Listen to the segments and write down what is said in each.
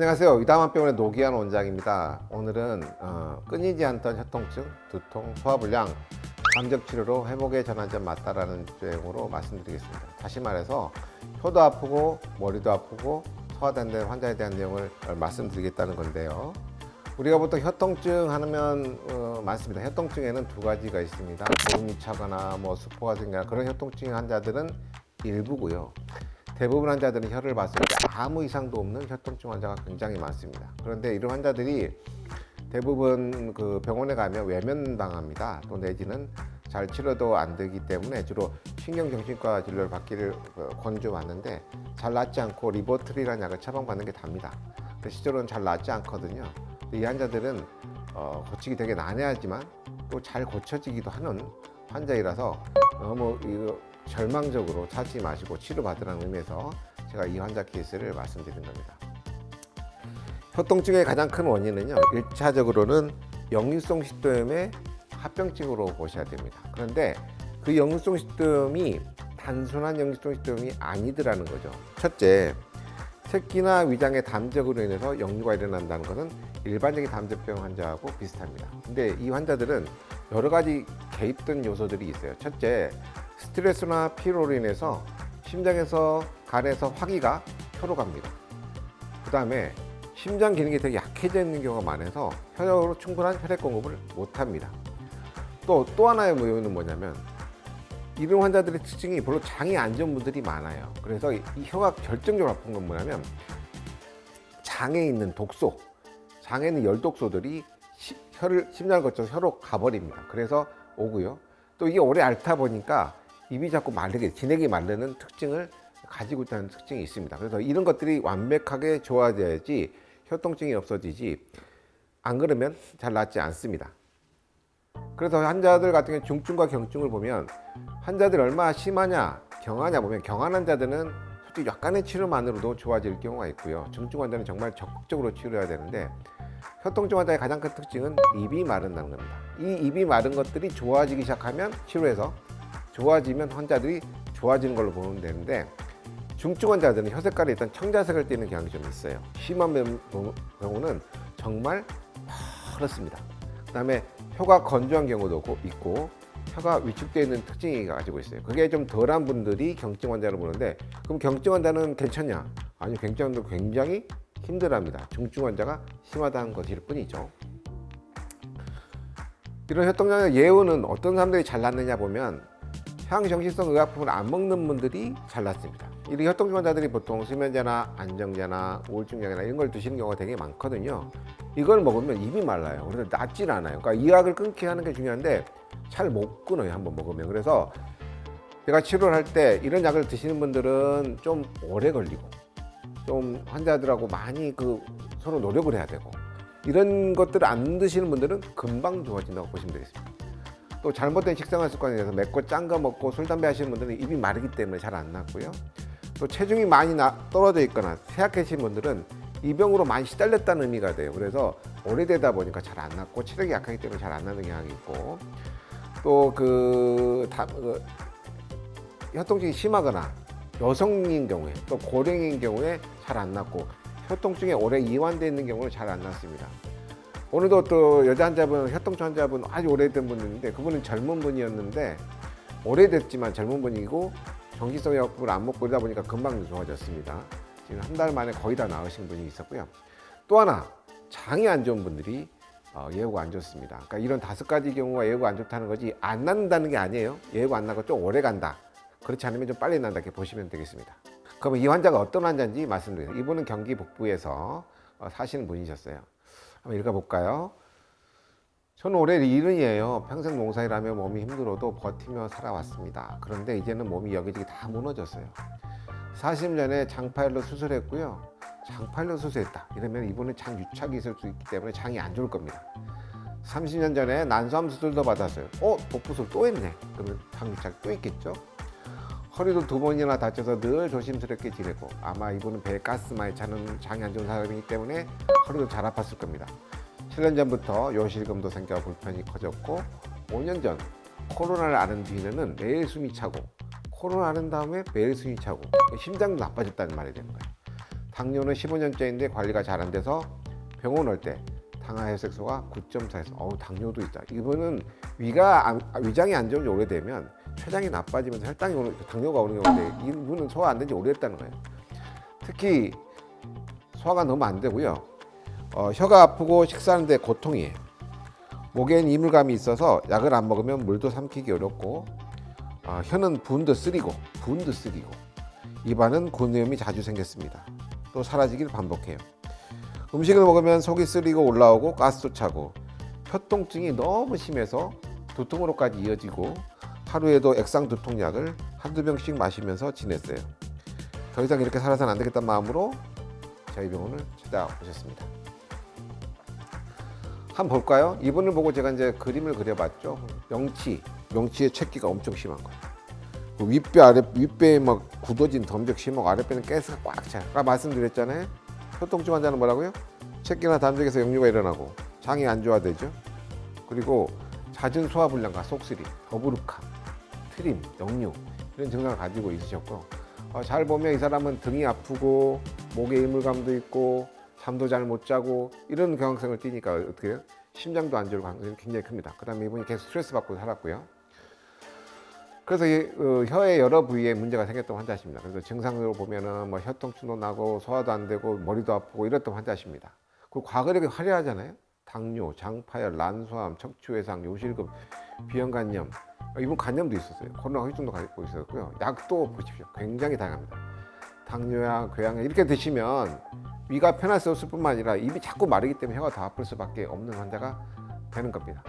안녕하세요. 이다만병원의 노기환 원장입니다. 오늘은 끊이지 않던 혀통증, 두통, 소화불량, 감정치료로 회복의 전환점 맞다라는 주제으로 말씀드리겠습니다. 다시 말해서 혀도 아프고 머리도 아프고 소화된다는 환자에 대한 내용을 말씀드리겠다는 건데요. 우리가 보통 혀통증 하면 많습니다. 혀통증에는 두 가지가 있습니다. 고름이 차거나 수포가 생기거나 그런 혀통증 환자들은 일부고요. 대부분 환자들은 혀를 봤을 때 아무 이상도 없는 혀통증 환자가 굉장히 많습니다. 그런데 이런 환자들이 대부분 병원에 가면 외면당합니다. 또 내지는 잘 치료도 안 되기 때문에 주로 신경정신과 진료를 받기를 권유받는데 잘 낫지 않고 리보트리라는 약을 처방받는 게 답니다. 근데 실제로는 잘 낫지 않거든요. 이 환자들은 고치기 되게 난해하지만 또 잘 고쳐지기도 하는 환자이라서 너무 절망적으로 찾지 마시고 치료받으라는 의미에서 제가 이 환자 케이스를 말씀드린 겁니다. 혀통증의 가장 큰 원인은요, 1차적으로는 역류성 식도염의 합병증으로 보셔야 됩니다. 그런데 그 역류성 식도염이 단순한 역류성 식도염이 아니더라는 거죠. 첫째, 새끼나 위장의 담적으로 인해서 역류가 일어난다는 것은 일반적인 담적병 환자하고 비슷합니다. 근데 이 환자들은 여러 가지 개입된 요소들이 있어요. 첫째, 스트레스나 피로로 인해서 심장에서 간에서 화기가 혀로 갑니다. 그 다음에 심장 기능이 되게 약해져 있는 경우가 많아서 혀로 충분한 혈액 공급을 못합니다. 또 하나의 요인은 뭐냐면 이런 환자들의 특징이 별로 장이 안 좋은 분들이 많아요. 그래서 이 혀가 결정적으로 아픈 건 뭐냐면 장에 있는 독소, 장에 있는 열독소들이 심장을 거쳐서 혀로 가버립니다. 그래서 오고요. 또 이게 오래 앓다 보니까 입이 자꾸 진액이 마르는 특징을 가지고 있다는 특징이 있습니다. 그래서 이런 것들이 완벽하게 좋아져야지 혀통증이 없어지지, 안 그러면 잘 낫지 않습니다. 그래서 환자들 같은 경우 중증과 경증을 보면 환자들이 얼마나 심하냐, 경하냐 보면 경한 환자들은 솔직히 약간의 치료만으로도 좋아질 경우가 있고요. 중증 환자는 정말 적극적으로 치료해야 되는데 혀통증 환자의 가장 큰 특징은 입이 마른다는 겁니다. 이 입이 마른 것들이 좋아지기 시작하면 치료해서 좋아지면 환자들이 좋아지는 걸로 보면 되는데 중증 환자들은 혀 색깔이 일단 청자색을 띠는 경향이 좀 있어요. 심한 경우는 정말 파랗습니다. 그 다음에 혀가 건조한 경우도 있고 혀가 위축되어 있는 특징이 가지고 있어요. 그게 좀 덜한 분들이 경증 환자를 보는데 그럼 경증 환자는 괜찮냐? 아니, 경증 환자도 굉장히 힘들어합니다. 중증 환자가 심하다는 것일 뿐이죠. 이런 혀통증의 예후는 어떤 사람들이 잘 낫느냐 보면 향정신성 의약품을 안 먹는 분들이 잘 낫습니다. 이런 혀통증 환자들이 보통 수면제나 안정제나 우울증약이나 이런 걸 드시는 경우가 되게 많거든요. 이걸 먹으면 입이 말라요. 그래서 낫질 않아요. 그러니까 이 약을 끊게 하는 게 중요한데 잘 못 끊어요, 한번 먹으면. 그래서 제가 치료를 할 때 이런 약을 드시는 분들은 좀 오래 걸리고 좀 환자들하고 많이 서로 노력을 해야 되고 이런 것들을 안 드시는 분들은 금방 좋아진다고 보시면 되겠습니다. 또 잘못된 식생활 습관에 대해서 맵고 짠 거 먹고 술, 담배 하시는 분들은 입이 마르기 때문에 잘 안 낫고요. 또 체중이 많이 떨어져 있거나 쇠약해진 분들은 이 병으로 많이 시달렸다는 의미가 돼요. 그래서 오래되다 보니까 잘 안 낫고 체력이 약하기 때문에 잘 안 나는 경향이 있고 또 혀통증이 심하거나 여성인 경우에 또 고령인 경우에 잘 안 낫고 혀통증에 오래 이완되어 있는 경우는 잘 안 낫습니다. 오늘도 또 여자 환자분, 혀통증 환자분 아주 오래된 분인데 그분은 젊은 분이었는데 오래됐지만 젊은 분이고 정기성 약품을 안 먹고 이러다 보니까 금방 좋아졌습니다. 지금 한 달 만에 거의 다 나으신 분이 있었고요. 또 하나, 장이 안 좋은 분들이 예후가 안 좋습니다. 그러니까 이런 5가지 경우가 예후가 안 좋다는 거지 안 낫는다는 게 아니에요. 예후가 안 나고 좀 오래 간다. 그렇지 않으면 좀 빨리 난다 이렇게 보시면 되겠습니다. 그러면 이 환자가 어떤 환자인지 말씀드리겠습니다. 이분은 경기 북부에서 사시는 분이셨어요. 한번 읽어볼까요? 저는 올해 이른이에요. 평생 농사일 하며 몸이 힘들어도 버티며 살아왔습니다. 그런데 이제는 몸이 여기저기 다 무너졌어요. 40년에 장파일로 수술했고요. 장파일로 수술했다. 이러면 이분은 장 유착이 있을 수 있기 때문에 장이 안 좋을 겁니다. 30년 전에 난소암 수술도 받았어요. 복부술 또 했네. 그러면 장 유착이 또 있겠죠? 허리도 2번이나 다쳐서 늘 조심스럽게 지내고 아마 이분은 배에 가스 많이 차는 장이 안 좋은 사람이기 때문에 허리도 잘 아팠을 겁니다. 7년 전부터 요실금도 생겨 불편이 커졌고 5년 전 코로나를 앓은 뒤에는 매일 숨이 차고 코로나 앓은 다음에 매일 숨이 차고 심장도 나빠졌다는 말이 되는 거예요. 당뇨는 15년째인데 관리가 잘 안 돼서 병원 올 때 당화혈색소가 9.4에서 당뇨도 있다. 이분은 위장이 안 좋은 지 오래되면 췌장이 나빠지면서 당뇨가 오는 경우인데 이분은 소화 안 된 지 오래됐다는 거예요. 특히 소화가 너무 안 되고요. 혀가 아프고 식사하는데 고통이에요. 목엔 이물감이 있어서 약을 안 먹으면 물도 삼키기 어렵고 혀는 부분도 쓰리고 입안은 고뇌음이 자주 생겼습니다. 또 사라지길 반복해요. 음식을 먹으면 속이 쓰리고 올라오고 가스도 차고 혀 통증이 너무 심해서 두통으로까지 이어지고 하루에도 액상 두통약을 한두 병씩 마시면서 지냈어요. 더 이상 이렇게 살아서는 안 되겠다는 마음으로 저희 병원을 찾아오셨습니다. 한번 볼까요? 이분을 보고 제가 이제 그림을 그려봤죠. 명치의 채기가 엄청 심한 거예요. 윗배에 막 굳어진 덤적 심하고 아랫배는 가스가 꽉 차요. 아까 말씀드렸잖아요. 혀통증 환자는 뭐라고요? 채기나 담적에서 역류가 일어나고 장이 안 좋아되죠. 그리고 잦은 소화불량과 속쓰림, 더부룩함, 트림, 역류 이런 증상을 가지고 있으셨고 잘 보면 이 사람은 등이 아프고 목에 이물감도 있고 잠도 잘 못 자고 이런 경향성을 띠니까 어떻게 해요? 심장도 안 좋을 가능성이 굉장히 큽니다. 그 다음에 이분이 계속 스트레스 받고 살았고요. 그래서 혀의 여러 부위에 문제가 생겼던 환자십니다. 그래서 증상으로 보면은 뭐 혀통증도 나고 소화도 안 되고 머리도 아프고 이랬던 환자십니다. 그리고 과거력이 화려하잖아요. 당뇨, 장파열, 난소암, 척추외상, 요실금, 비형간염, 이분 간염도 있었어요. 코로나 후유증도 가지고 있었고요. 약도 보십시오. 굉장히 다양합니다. 당뇨약, 궤양약 이렇게 드시면 위가 편할 수 없을 뿐만 아니라 입이 자꾸 마르기 때문에 혀가 더 아플 수밖에 없는 환자가 되는 겁니다.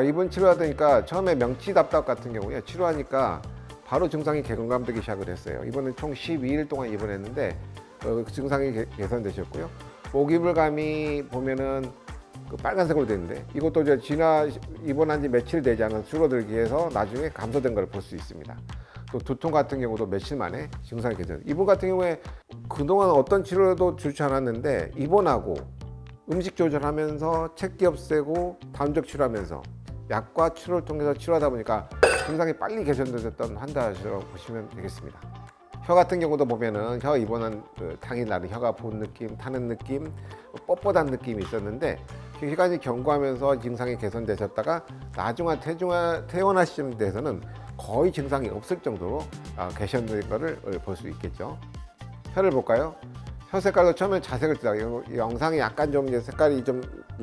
이분 치료하다니까 처음에 명치답답 같은 경우에 치료하니까 바로 증상이 개건감되기 시작을 했어요. 이번은 총 12일 동안 입원했는데 증상이 개선되셨고요. 목이물감이 보면은 빨간색으로 되는데 이것도 이제 입원한 지 며칠 되지 않은 줄어들기 위해서 나중에 감소된 걸 볼 수 있습니다. 또 두통 같은 경우도 며칠 만에 증상이 개선. 이분 같은 경우에 그동안 어떤 치료도 좋지 않았는데 입원하고 음식 조절하면서 채기 없애고 담적 치료하면서 약과 치료를 통해서 치료하다 보니까 증상이 빨리 개선되었던 환자라고 보시면 되겠습니다. 혀 같은 경우도 보면은 혀 입원한 당일날은 혀가 부은 느낌, 타는 느낌, 뻣뻣한 느낌이 있었는데 기간이 경과하면서 증상이 개선되셨다가 나중에 퇴원하시는 데서는 거의 증상이 없을 정도로 개선된 것을 볼 수 있겠죠. 혀를 볼까요? 혀 색깔도 처음에 자색을 띠다가 영상이 약간 좀 이제 색깔이 좀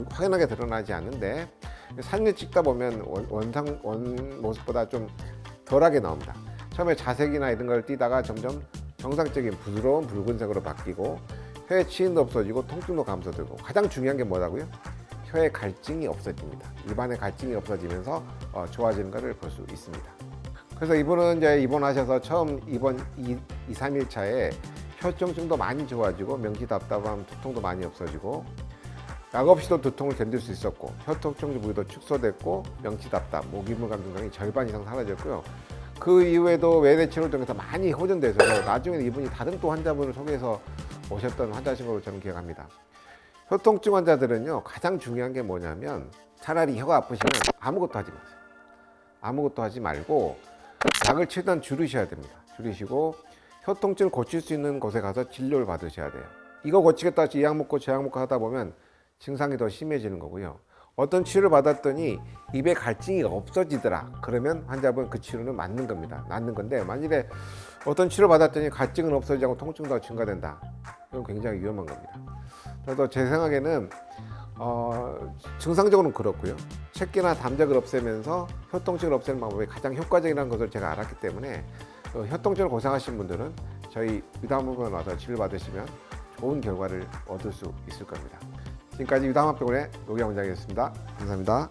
확연하게 드러나지 않는데 사진을 찍다 보면 원 모습보다 좀 덜하게 나옵니다. 처음에 자색이나 이런 걸 띠다가 점점 정상적인 부드러운 붉은색으로 바뀌고 혀에 치인도 없어지고 통증도 감소되고 가장 중요한 게 뭐라고요? 혀의 갈증이 없어집니다. 입안의 갈증이 없어지면서 좋아지는 것을 볼 수 있습니다. 그래서 이분은 이제 입원하셔서 처음 입원 2, 3일 차에 혀통증도 많이 좋아지고 명치답답함, 두통도 많이 없어지고 약 없이도 두통을 견딜 수 있었고 혀통증 부위도 축소됐고 명치답답, 목이물감 증상이 절반 이상 사라졌고요. 그 이후에도 외래 치료를 통해서 많이 호전돼서 나중에 이분이 다른 또 환자분을 소개해서 오셨던 환자신 걸로 저는 기억합니다. 혀통증 환자들은요 가장 중요한 게 뭐냐면 차라리 혀가 아프시면 아무것도 하지 마세요. 아무것도 하지 말고 약을 최대한 줄이셔야 됩니다. 줄이시고 혀통증을 고칠 수 있는 곳에 가서 진료를 받으셔야 돼요. 이거 고치겠다 이 약 먹고 저 약 먹고 하다 보면 증상이 더 심해지는 거고요. 어떤 치료를 받았더니 입에 갈증이 없어지더라. 그러면 환자분 그 치료는 맞는 겁니다. 낫는 건데 만일에 어떤 치료 받았더니 갈증은 없어지고 통증도 증가된다. 이건 굉장히 위험한 겁니다. 그래서 제 생각에는 증상적으로는 그렇고요. 채기나 담적을 없애면서 혀통증을 없애는 방법이 가장 효과적이라는 것을 제가 알았기 때문에 혀통증을 고생하신 분들은 저희 유담학병원에 와서 치료를 받으시면 좋은 결과를 얻을 수 있을 겁니다. 지금까지 유담학병원의 노기영 원장이었습니다. 감사합니다.